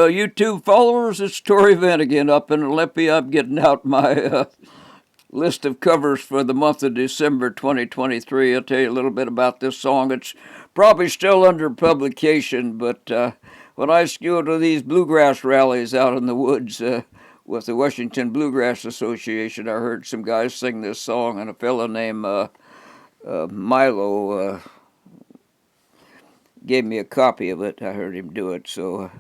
YouTube followers, it's Tory Van again up in Olympia. I'm getting out my list of covers for the month of December 2023. I'll tell you a little bit about this song. It's probably still under publication, but when I used to go to these bluegrass rallies out in the woods with the Washington Bluegrass Association, I heard some guys sing this song, and a fellow named Milo gave me a copy of it. I heard him do it, so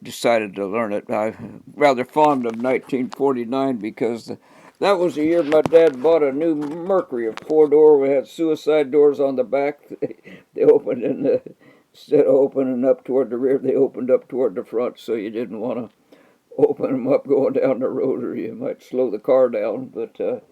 decided to learn it. I'm rather fond of 1949 because that was the year my dad bought a new Mercury, a four-door. We had suicide doors on the back. They opened in the, instead of opening up toward the rear, they opened up toward the front, so you didn't want to open them up going down the road or you might slow the car down. But that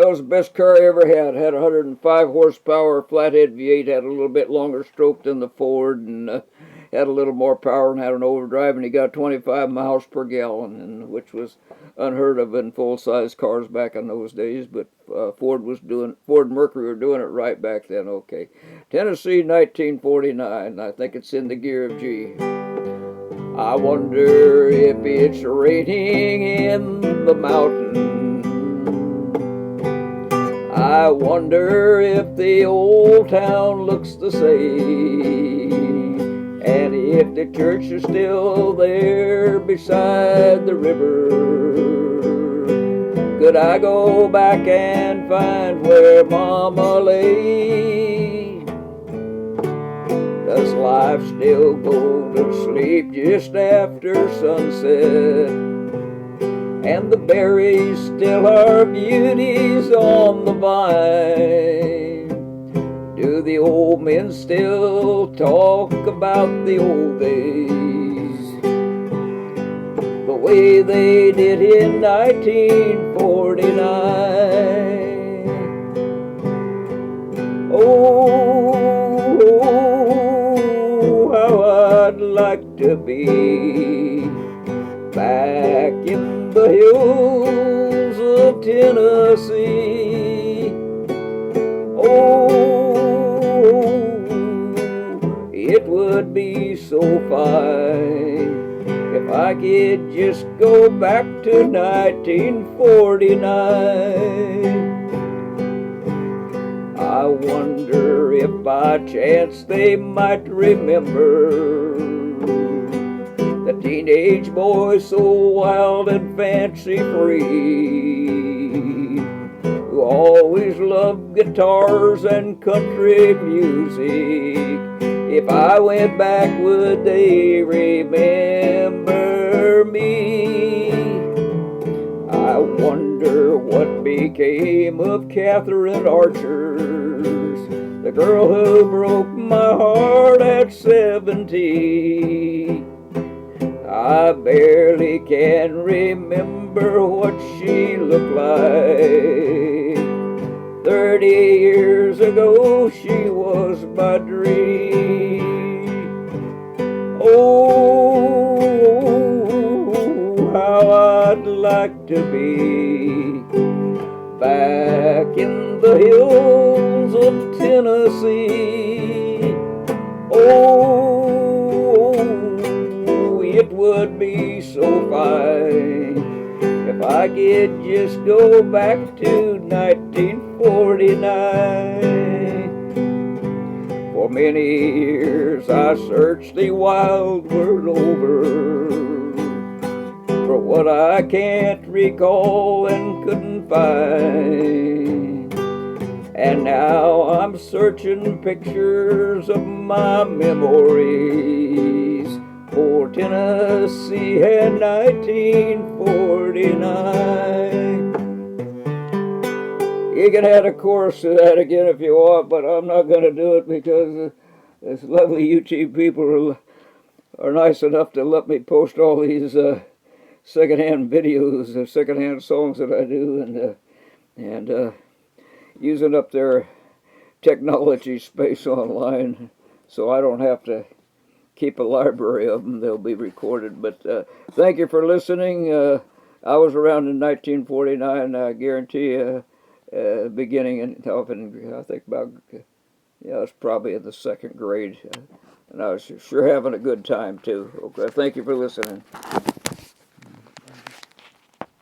was the best car I ever had. Had 105 horsepower, flathead V8, had a little bit longer stroke than the Ford, and had a little more power and had an overdrive, and he got 25 miles per gallon, and which was unheard of in full-size cars back in those days. But Ford and Mercury were doing it right back then. Okay, Tennessee, 1949. I think it's in the gear of G. I wonder if it's raining in the mountain. I wonder if the old town looks the same. And if the church is still there beside the river, could I go back and find where Mama lay? Does life still go to sleep just after sunset? And the berries still are beauties on the vine? Do the old men still talk about the old days, the way they did in 1949? Oh, how I'd like to be back in the hills of Tennessee. Oh, it would be so fine if I could just go back to 1949. I wonder if by chance they might remember the teenage boy so wild and fancy-free, who always loved guitars and country music. If I went back, would they remember me? I wonder what became of Catherine Archers, the girl who broke my heart at 70. I barely can remember what she looked like. 30 years ago she was my dream. Oh, how I'd like to be back in the hills of Tennessee. Oh, it would be so fine if I could just go back to 1949. For many years I searched the wild world over for what I can't recall and couldn't find. And now I'm searching pictures of my memories for Tennessee in 1949. You can add a chorus to that again if you want, but I'm not going to do it because this lovely YouTube people are nice enough to let me post all these secondhand videos of secondhand songs that I do, and using up their technology space online, so I don't have to keep a library of them. They'll be recorded. But thank you for listening. I was around in 1949. I guarantee you, beginning in, I think about, it's probably in the second grade. and I was sure having a good time too. Okay, thank you for listening.